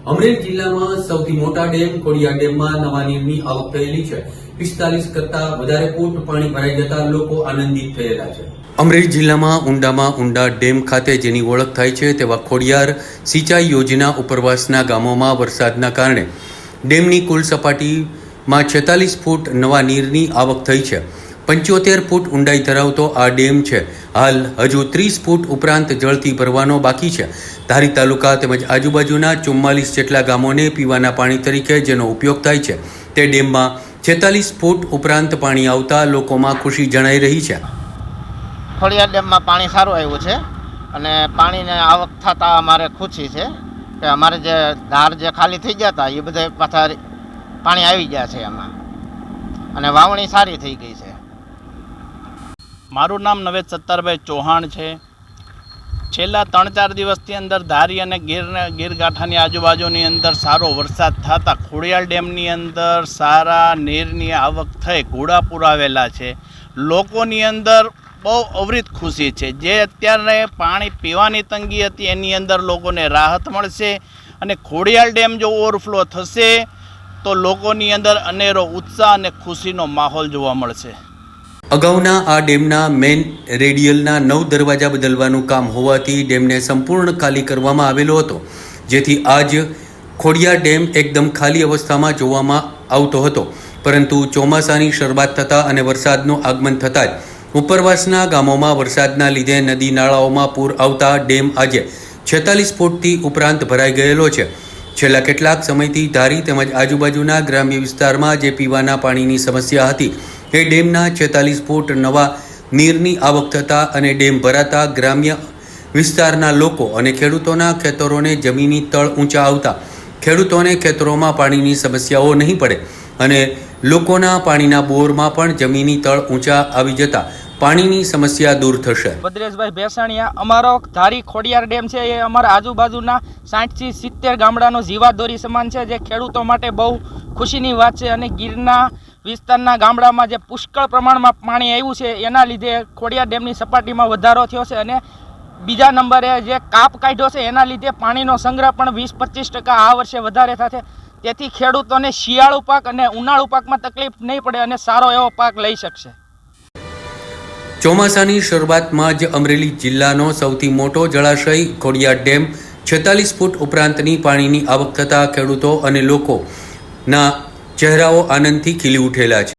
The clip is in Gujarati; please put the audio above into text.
અમરેલી જિલ્લામાં સૌથી મોટા ડેમ ખોડિયાર ડેમમાં નવા નીરની આવક થયેલી છે। 45 કરતા વધારે ફૂટ પાણી ભરાઈ જતા લોકો આનંદિત થયેલા છે। અમરેલી જિલ્લામાં ઊંડા ડેમ ખાતે જેની ઓળખ થાય છે તેવા ખોડિયાર સિંચાઈ યોજના ઉપરવાસના ગામોમાં વરસાદના કારણે ડેમની કુલ સપાટીમાં 46 ફૂટ નવા નીરની આવક થઈ છે। 75 ફૂટ ઊંડાઈ ધરાવતો આ ડેમ છે। હાલ હજુ 30 ફૂટ ઉપરાંત જળથી ભરવાનો બાકી છે। ધારી તાલુકા તેમજ આજુબાજુના 44 જેટલા ગામોને પીવાના પાણી તરીકે જેનો ઉપયોગ થાય છે તે ડેમમાં 46 ફૂટ ઉપરાંત પાણી આવતા લોકોમાં ખુશી જણાઈ રહી છે। ખોડિયાર ડેમમાં પાણી સારું આવ્યું છે અને પાણીને આવક થતાં અમારે ખુશી છે કે અમારે જે ધાર જે ખાલી થઈ ગયા હતા એ બધા પાછા પાણી આવી ગયા છે એમાં અને વાવણી સારી થઈ ગઈ છે। મારું નામ નવેદ સત્તરભાઈ ચૌહાણ છે। છેલ્લા 3-4 દિવસથી અંદર ધારી અને ગીરગાંઠાની આજુબાજુની અંદર સારો વરસાદ થતાં ખોડિયાર ડેમની અંદર સારા નીરની આવક થઈ ઘોડાપુર આવેલા છે। લોકોની અંદર બહુ અવિરત ખુશી છે। જે અત્યારે પાણી પીવાની તંગી હતી એની અંદર લોકોને રાહત મળશે અને ખોડિયાર ડેમ જો ઓવરફ્લો થશે તો લોકોની અંદર અનેરો ઉત્સાહ અને ખુશીનો માહોલ જોવા મળશે। અગાઉના આ ડેમના મેઇન રેડિયલના 9 દરવાજા બદલવાનું કામ હોવાથી ડેમને સંપૂર્ણ ખાલી કરવામાં આવેલો હતો, જેથી આજ ખોડિયાર ડેમ એકદમ ખાલી અવસ્થામાં જોવામાં આવતો હતો। પરંતુ ચોમાસાની શરૂઆત થતાં અને વરસાદનું આગમન થતાં જ ઉપરવાસના ગામોમાં વરસાદના લીધે નદી નાળાઓમાં પૂર આવતા ડેમ આજે 46 ફૂટથી ઉપરાંત ભરાઈ ગયેલો છે। છેલ્લા કેટલાક સમયથી ધારી તેમજ આજુબાજુના ગ્રામ્ય વિસ્તારમાં જે પીવાના પાણીની સમસ્યા હતી એ ડેમના 46 ફૂટ નવા નીરની આવક થતાં અને ડેમ ભરાતા ગ્રામ્ય વિસ્તારના લોકો અને ખેડૂતોના ખેતરોને જમીની તળ ઊંચા આવતા ખેડૂતોને ખેતરોમાં પાણીની સમસ્યાઓ નહીં પડે અને લોકોના પાણીના બોરમાં પણ જમીની તળ ઊંચા આવી જતા પાણીની સમસ્યા દૂર થશે। ભદ્રેશભાઈ ભેસાણીયા, અમારો ધારી ખોડિયાર ડેમ છે એ અમારા આજુબાજુના 60 થી 70 ગામડાનો જીવાદોરી સમાન છે, જે ખેડૂતો માટે બહુ ખુશીની વાત છે। અને ગીરના વિસ્તારના ગામડામાં જે પુષ્કળ પ્રમાણમાં પાણી આવ્યું છે એના લીધે ખોડિયાર ડેમની સપાટીમાં વધારો થયો છે અને બીજા નંબરે જે કાપ કાઢ્યો છે એના લીધે પાણીનો સંગ્રહ પણ 20-25% આ વર્ષે વધારે થશે। તેથી ખેડૂતોને શિયાળુ પાક અને ઉનાળુ પાકમાં તકલીફ નહીં પડે અને સારો એવો પાક લઈ શકશે। ચોમાસાની શરૂઆતમાં જ અમરેલી જિલ્લાનો સૌથી મોટો જળાશય ખોડિયાર ડેમ 46 ફૂટ ઉપરાંતની પાણીની આવક થતાં ખેડૂતો અને લોકોના ચહેરાઓ આનંદથી ખીલી ઉઠેલા છે।